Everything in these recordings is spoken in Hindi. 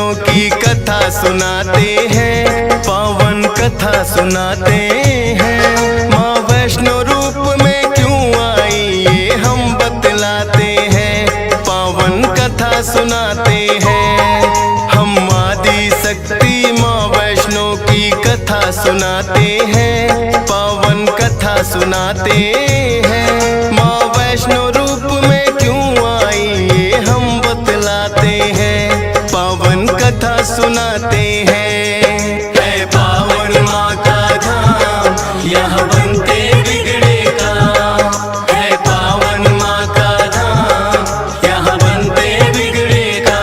वैष्णव की कथा सुनाते हैं, पावन कथा सुनाते हैं। माँ वैष्णो रूप में क्यों आई ये हम बतलाते हैं, पावन कथा सुनाते हैं। हम आदि शक्ति माँ वैष्णो की कथा सुनाते हैं, पावन कथा सुनाते हैं। माँ वैष्णो रूप में क्यों आई ये हम बतलाते हैं, पावन कथा सुनाते हैं। है पावन माँ का धाम, यहाँ बनते बिगड़े काम। है पावन माँ का धाम, यहाँ बनते बिगड़े काम।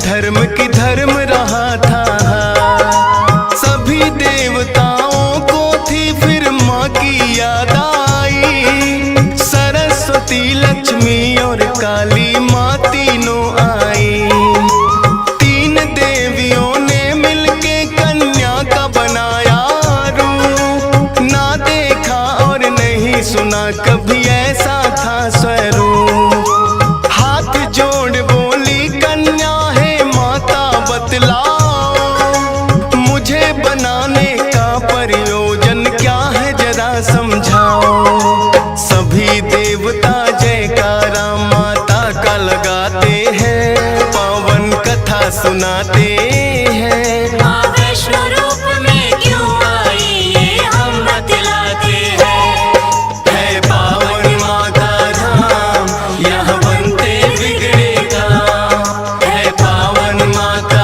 धर्म की धर्म रहा था, सभी देवताओं को थी फिर माँ की याद आई। सरस्वती लक्ष्मी और काली माँ तीनों आई। तीन देवियों ने मिलके कन्या का बनाया रूप, ना देखा और नहीं सुना कभी ऐसा था स्वरूप। हाथ जोड़ बोली कन्या बतलाओ, मुझे बनाने का प्रयोजन क्या है जरा समझाओ। सभी देवता जयकारा माता का लगाते हैं, पावन कथा सुनाते हैं। माँ वैष्णो रूप में क्यों आई ये हम बतलाते हैं। है पावन माँ का धाम, यहाँ बनते बिगड़े काम। है पावन माँ का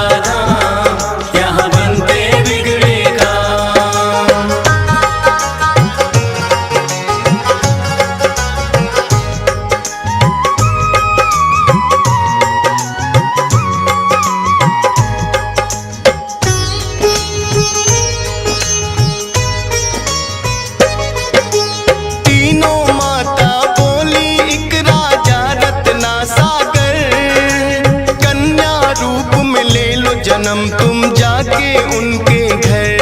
जन्म तुम जाके उनके घर।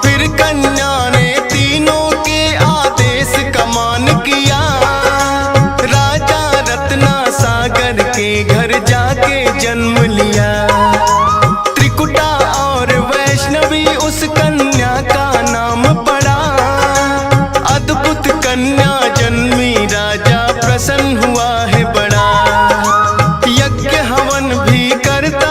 फिर कन्या ने तीनों के आदेश का मान किया, राजा रत्ना सागर के घर जाके जन्म लिया। त्रिकुटा और वैष्णवी उस कन्या का नाम पड़ा। अद्भुत कन्या जन्मी राजा प्रसन्न हुआ है बड़ा। यज्ञ हवन भी करता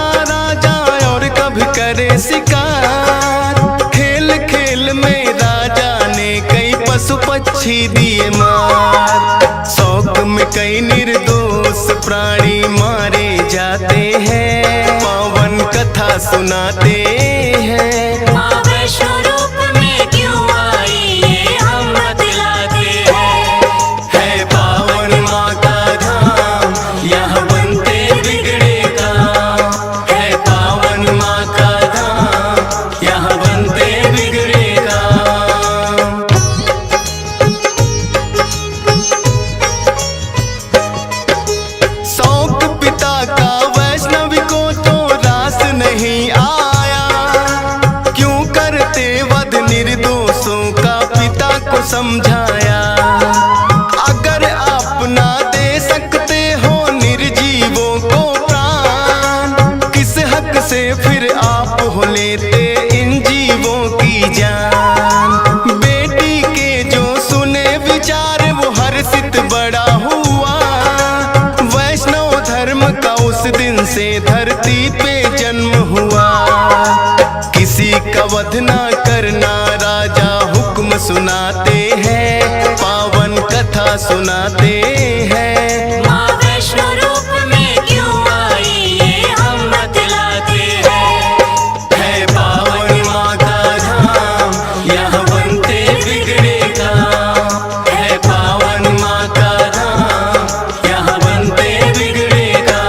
करे शिकार। खेल खेल में राजा ने कई पशु पक्षी दिए मार। शौक में कई निर्दोष प्राणी मारे जाते हैं, पावन कथा सुनाते हैं। माँ वैष्णो रूप में क्यों आई ये हम बतलाते हैं। है पावन माँ का धाम, यहाँ बनते बिगड़े काम। है पावन माँ का समझाया। अगर आप ना दे सकते हो निर्जीवों को प्राण, किस हक से फिर आप हो लेते इन जीवों की जान। बेटी के जो सुने विचार वो हर्षित बड़ा हुआ। वैष्णव धर्म का उस दिन से धरती पे जन्म हुआ। किसी का वध ना करना राजा हुक्म सुनाते हैं, पावन कथा सुनाते हैं। माँ वैष्णो रूप में क्यों आई ये हम बतलाते हैं। है पावन माँ का धाम, यहाँ बनते बिगड़े काम। है पावन माँ का धाम, यहाँ बनते बिगड़े काम।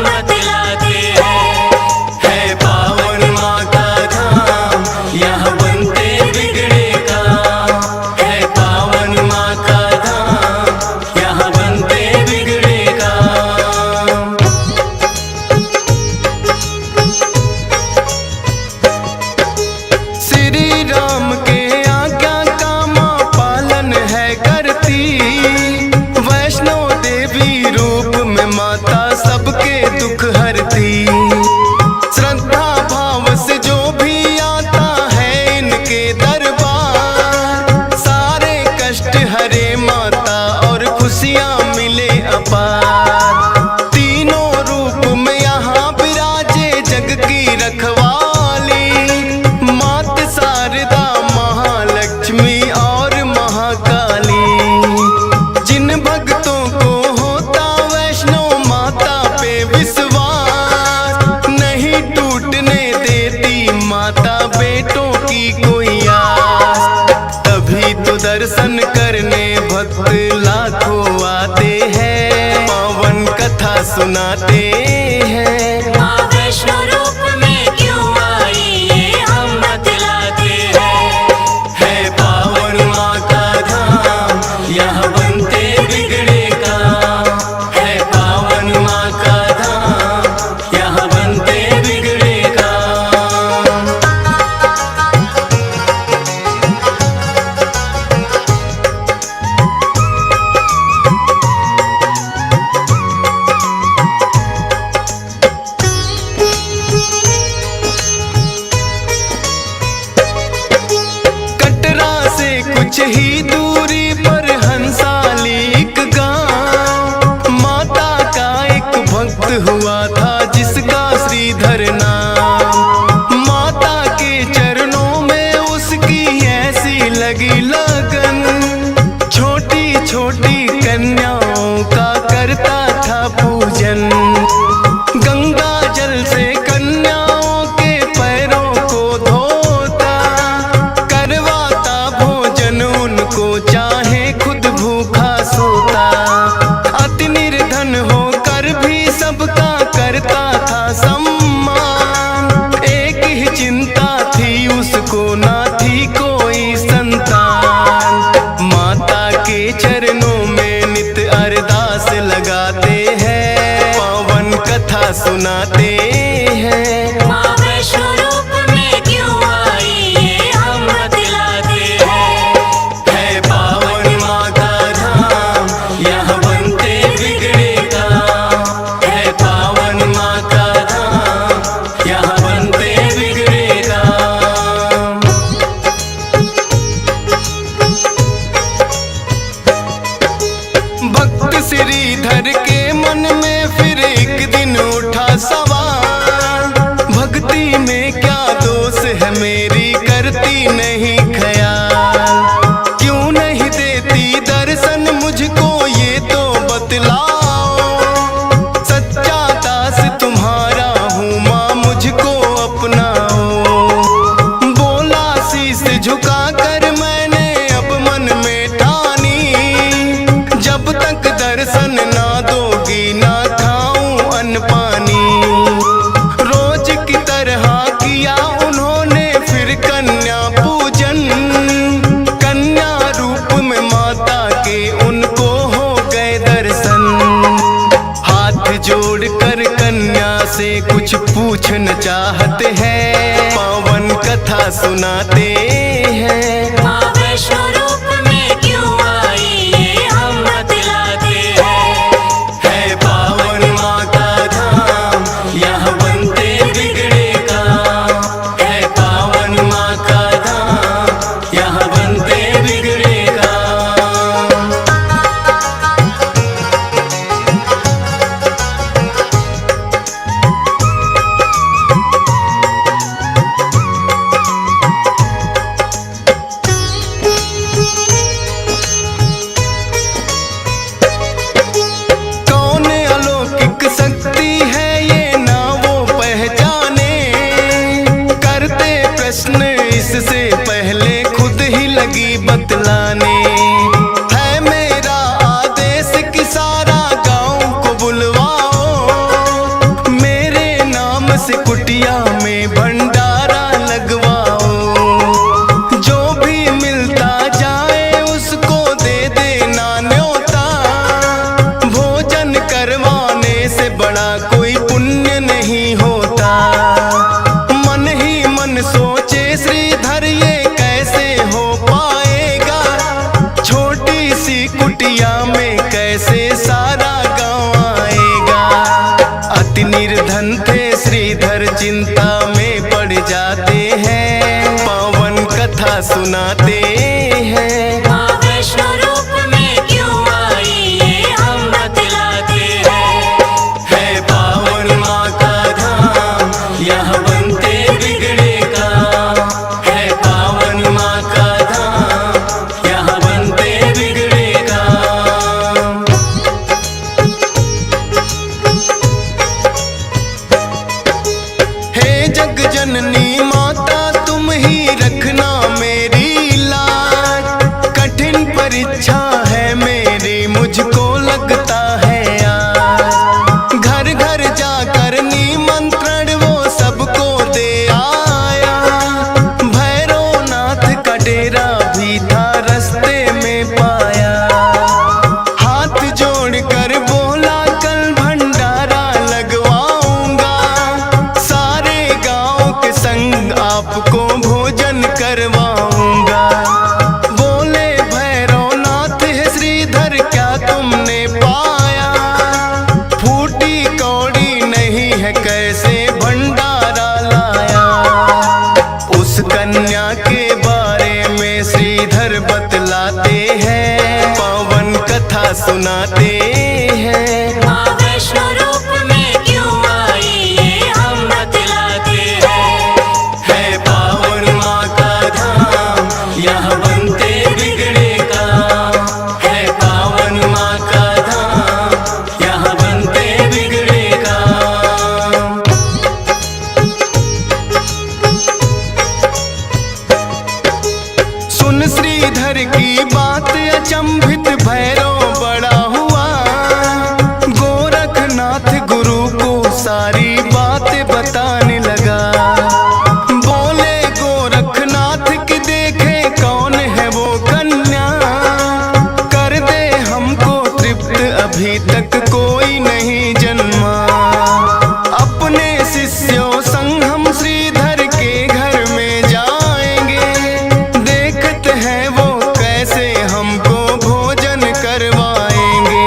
हम बतलाते हैं। है पावन माँ का धाम, यहाँ बनते बिगड़े काम। है पावन माँ का धाम, यहाँ बनते बिगड़े काम। श्री राम के आज्ञा का माँ पालन है करती। वैष्णो देवी रूप में माता सबके दुख हरती। श्रद्धा भाव से जो भी आता है इनके दरबार, सारे कष्ट हरे माता और खुशियाँ मिले अपार। तीनों रूप में यहाँ विराजे जग की रखवाली, मात शारदा महालक्ष्मी और महाकाली। जिन भक्तों को होता वैष्णो माता पे विश्वास, नहीं टूटने देती माता बेटों की कोई आस। तभी तो दर्शन करने भक्त लाखों आते हैं, पावन कथा सुनाते हैं। माँ वैष्णो रूप में क्यों आई ये हम ही दूरी पर हंसाली एक गांव, माता का एक भक्त हुआ था जिसका श्रीधर नाम। माता के चरणों में उसकी ऐसी लगी लगन, छोटी छोटी कन्याओं का करता था पूजन। गंगा जल से कन्याओं के पैरों को धोता, करवाता भोजन उनको चाहे खुद भूखा सोता। अति निर्धन होकर भी सबका करता था सम्मान, एक ही चिंता थी उसको ना थी कोई संतान। माता के चरणों में नित अरदास लगाते हैं, पावन कथा सुनाते हैं। माँ वैष्णो रूप में क्यों आई ये हम बतलाते हैं। है पावन माँ का धाम, यहाँ बनते बिगड़े काम। है पावन माँ का धाम, यहाँ बनते बिगड़े काम। भक्त श्रीधर के मन में फिर एक दिन उठा सवाल, भक्ति में क्या दोष है मेरी करती नहीं ख्याल। क्यों नहीं देती दर्शन मुझको ये तो बतलाओ, सच्चा दास तुम्हारा हूँ माँ मुझको अपनाओ। बोला शीश झुका कर मैंने अब मन में ठानी, जब तक दर्शन ना दोगी ना खाऊं अन्न पानी। रोज की तरह किया उन्होंने फिर कन्या पूजन, कन्या रूप में माता के उनको हो गए दर्शन। हाथ जोड़कर कन्या से कुछ पूछना चाहते हैं, पावन कथा सुनाते हैं। माँ वैष्णो रूप में क्यों आई ये हम बतलाते हैं। है पावन माँ का धाम, यहाँ बनते बिगड़े काम। है पावन माँ का धाम, यहाँ बनते बिगड़े काम। कौन अलौकिक शक्ति है ये ना वो पहचाने, करते प्रश्न इससे पहले खुद ही लगी बतलाने। है मेरा आदेश कि सारा गांव को बुलवाओ, मेरे नाम से कुटिया में भंडारा लगवाओ। जो भी मिलता जाए उसको दे देना न्योता, भोजन करवाने से बड़ा कोई पुण्य नहीं होता। मन ही मन सोचे श्रीधर ये कैसे हो पाएगा, छोटी सी कुटिया में कैसे सारा गांव आएगा। अति निर्धन थे श्रीधर चिंता में पड़ जाते हैं, पावन कथा सुनाते हैं। माँ वैष्णो रूप में क्यों आई ये हम बतलाते हैं। है पावन माँ का धाम, यहाँ बनते बिगड़े काम। है पावन माँ का धाम, यहाँ बनते बिगड़े काम। हे जग जननी माता तुम ही रखना मेरी लाज, कठिन परीक्षा है मेरी मुझको लगता है आज। घर घर जाकर निमंत्रण वो सबको दे आया, भैरवनाथ का डेरा भी था रास्ते में पाया। हाथ जोड़कर बोला कल भंडारा लगवाऊंगा, सारे गांव के संग आपको भोजन करवाऊंगा। बोले भैरवनाथ है श्रीधर क्या तुमने पाया, फूटी कौड़ी नहीं है कैसे भंडारा लाया। उस कन्या के बारे में श्रीधर बतला सुनाते हैं। माँ वैष्णो रूप में क्यों आई ये हम बतलाते हैं। है पावन माँ का धाम, यहाँ बनते बिगड़े काम। है पावन माँ का धाम, यहाँ बनते बिगड़े काम। सुन श्रीधर की बात अचंभित भैरव बड़ा हुआ। गोरखनाथ गुरु को सारी बातें बताने लगा। बोले गोरखनाथ की देखे कौन है वो कन्या। कर दे हमको तृप्त अभी तक कोई नहीं जन्मा। अपने शिष्यों संग हम श्रीधर के घर में जाएंगे। देखते हैं वो कैसे हमको भोजन करवाएंगे।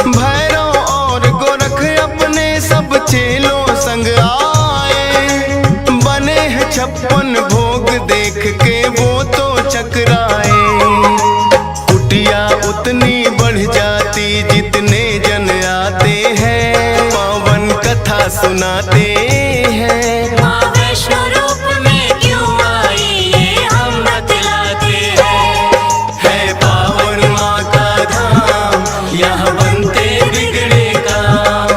भैरव और गोरख अपने सब चेलों संग आए। बने हैं 56 भोग देख के वो तो चकराए। कुटिया उतनी बढ़ जाती जितने जन आते हैं। पावन कथा सुनाते हैं। माँ वैष्णो रूप में क्यों आई ये हम बतलाते हैं। है पावन माँ का धाम, यहाँ बनते बिगड़े काम।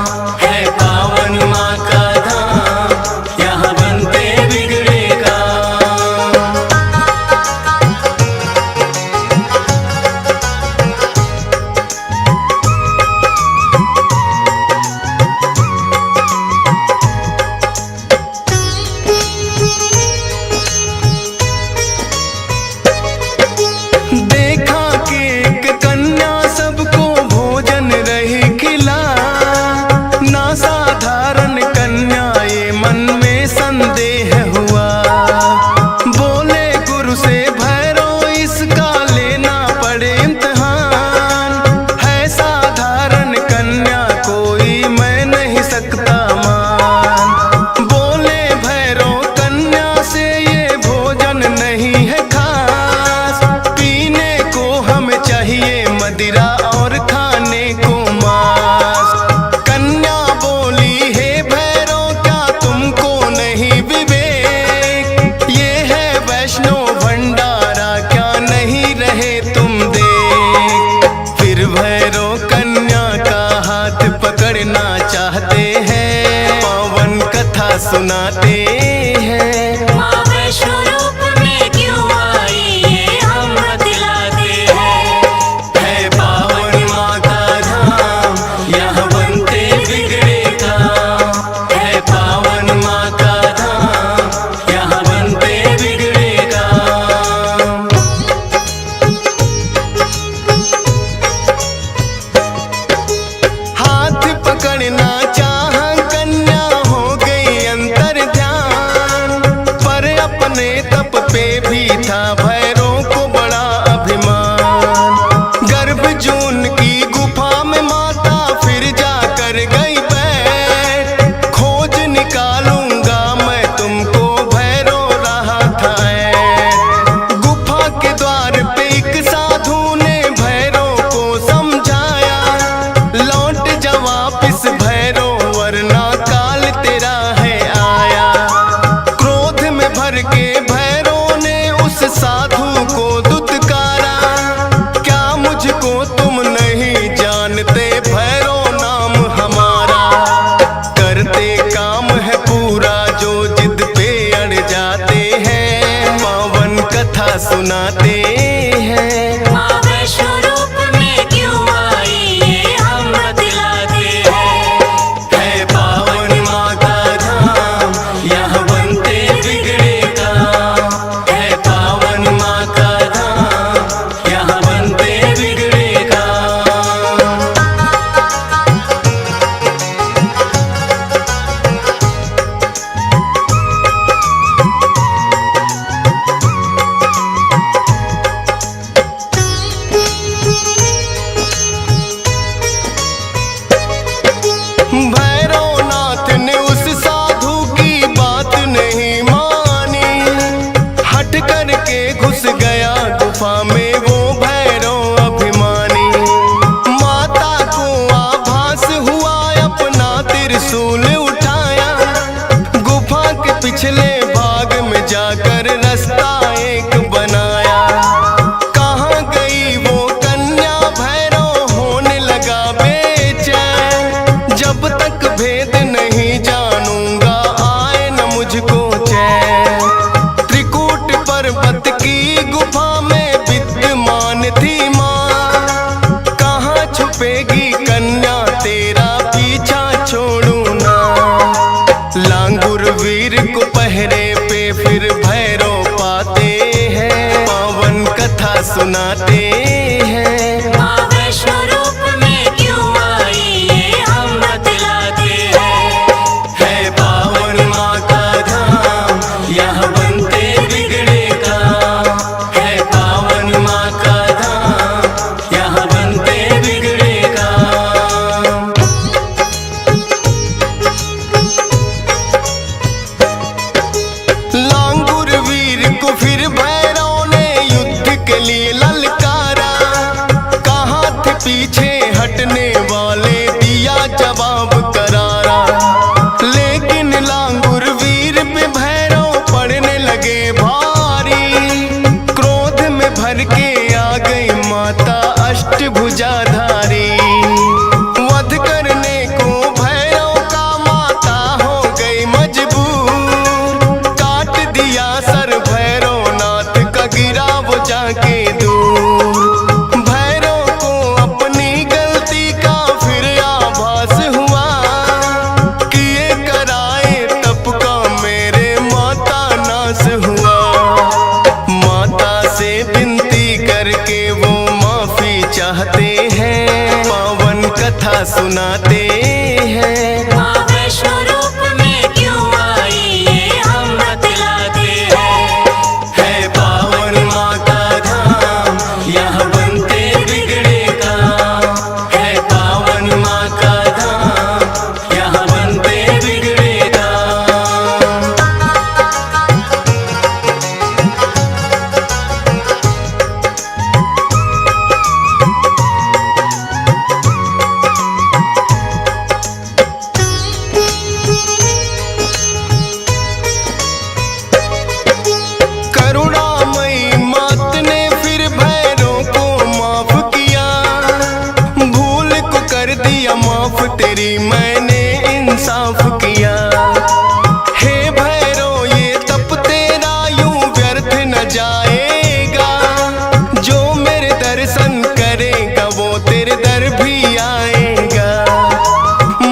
है पावन माँ का धाम, यहाँ बनते बिगड़े काम। देखा कि एक कन्या सबको भोजन रही खिला। ना साधारण कन्या ये मन में संदेह हुआ। बोले गुरु से भैरव इसका लेना पड़े इम्तिहान। है साधारण कन्या कोई मैं नहीं सकता मान। बोले भैरव कन्या से ये भोजन नहीं है खास। पीने को हमें चाहिए मदिरा और खाने को मांस। कन्या बोली हे भैरव क्या तुमको नहीं विवेक। ये है वैष्णो भंडारा क्या नहीं रहे तुम देख। फिर भैरव कन्या का हाथ पकड़ना चाहते हैं। पावन कथा सुनाते हैं। माँ वैष्णो रूप में क्यों आई ये हम बतलाते हैं। है पावन माँ का धाम, यहाँ बनते बिगड़े काम। है पावन माँ का धाम, यहाँ बनते बिगड़े काम। हाथ पकड़ना चाह कन्या हो गई अंतर ध्यान। पर अपने तप पे भी था भैरव को बड़ा अभिमान। गर्भ जून की गुफा में माता फिर जाकर गई बैठ। खोज निकालूंगा मैं तुमको भैरव रहा था ऐठ। गुफा के द्वार पे एक साधु ने भैरव को समझाया। लौट जा वापिस भैरव वरना काल तेरा है आया। क्रोध में भर के भैरव ने उस साधु को दुत्कारा। क्या मुझको तुम नहीं जानते भैरव नाम हमारा। करते काम है पूरा जो जिद पे अड़ जाते हैं। पावन कथा सुनाते हैं। माँ वैष्णो रूप में क्यों आई ये हम बतलाते हैं। है पावन माँ का धाम, यहाँ बनते बिगड़े काम। है पावन माँ का धाम, यहाँ बनते बिगड़े काम। जाकर रास्ता एक बनाया। कहाँ गई वो कन्या भैरव होने लगा बेचैन। जब तक भेद नहीं जानूंगा आए न मुझको चैन। त्रिकूट पर्वत की गुफा में विद्यमान थी माँ। कहाँ छुपेगी कन्या तेरा पीछा छोड़ू ना। लांगुर वीर को पहरे पे फिर भैरव पाते हैं। पावन कथा सुनाते हैं। माँ वैष्णो रूप में क्यों आई ये हम बतलाते हैं। है पावन माँ का धाम यहाँ बनते बिगड़े काम। है पावन माँ का धाम यहाँ बनते बिगड़े काम। लांगुर वीर को फिर भैरव ने युद्ध के लिए ललकारा। कहाँ थे पीछे हटने वाले दिया जवाब करारा। लेकिन लांगुर वीर पे भैरव पड़ने लगे भारी। क्रोध में भर के आ गई माता अष्टभुजाधारी। वध करने को भैरव का माता हो गई मजबूर। काट दिया सर भैरवनाथ का गिरा वो जाके दूर। भैरव को अपनी गलती का फिर आभास हुआ। किए कराए तप का मेरे माता नाश हुआ। माता से विनती करके वो माफी चाहते हैं। पावन कथा सुनाते हैं। माँ वैष्णो रूप में क्यों आई ये हम बतलाते हैं। है पावन माँ का धाम यहाँ बनते बिगड़े काम। है पावन माँ का धाम यहाँ बनते बिगड़े काम। करुणामयी मात ने फिर भैरव को माफ किया। भूल को कर दिया माफ तेरी मैंने इंसाफ किया। हे भैरव ये तप तेरा यूं व्यर्थ न जाएगा। जो मेरे दर्शन करेगा वो तेरे दर भी आएगा।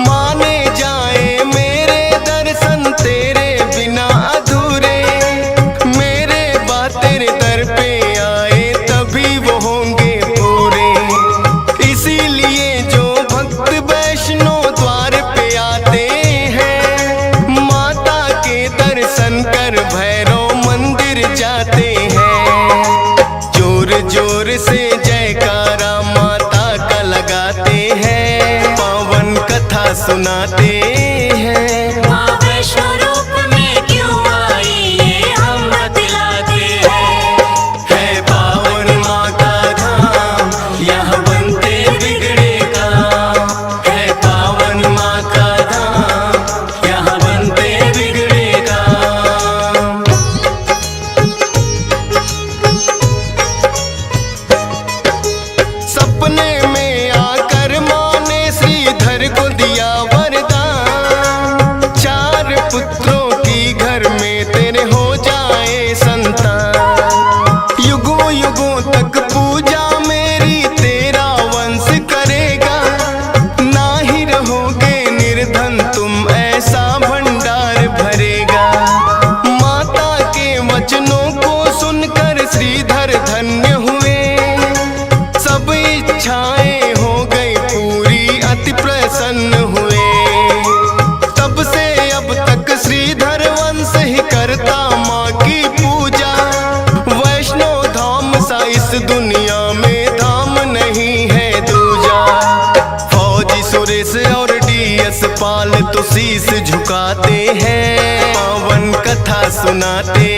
माने जाए मेरे दर्शन तेरे बिना अधूरे। मेरे बात तेरे दर पे आए तभी वो होंगे पूरे। इसीलिए जो भक्त वैष्णो द्वार पे आते हैं। माता के दर्शन कर भैरव मंदिर जाते हैं। जोर जोर से जयकारा माता का लगाते हैं। पावन कथा सुनाते हैं। माँ वैष्णो रूप में क्यों आई ये हम बतलाते हैं। है पावन माँ का धाम यहाँ बनते बिगड़े काम। है पावन माँ का धाम यहाँ बनते बिगड़े काम। सपने में आकर माँ ने श्रीधर को दिया वरदान। 4 पुत्रों की घर में तेरे हो जाए संतान। युगों युगों तक पूजा मेरी तेरा वंश करेगा। ना ही रहोगे निर्धन तुम ऐसा भंडार भरेगा। माता के वचनों को सुनकर श्रीधर धन्य हुए। सब इच्छाएं हो गई पूरी अति प्रसन्न हुए। तब से अब तक श्रीधर वंश ही करता माँ की पूजा। वैष्णो धाम सा इस दुनिया में धाम नहीं है दूजा। फौजी सुरेश और डीएस पाल तो शीश झुकाते हैं। पावन कथा सुनाते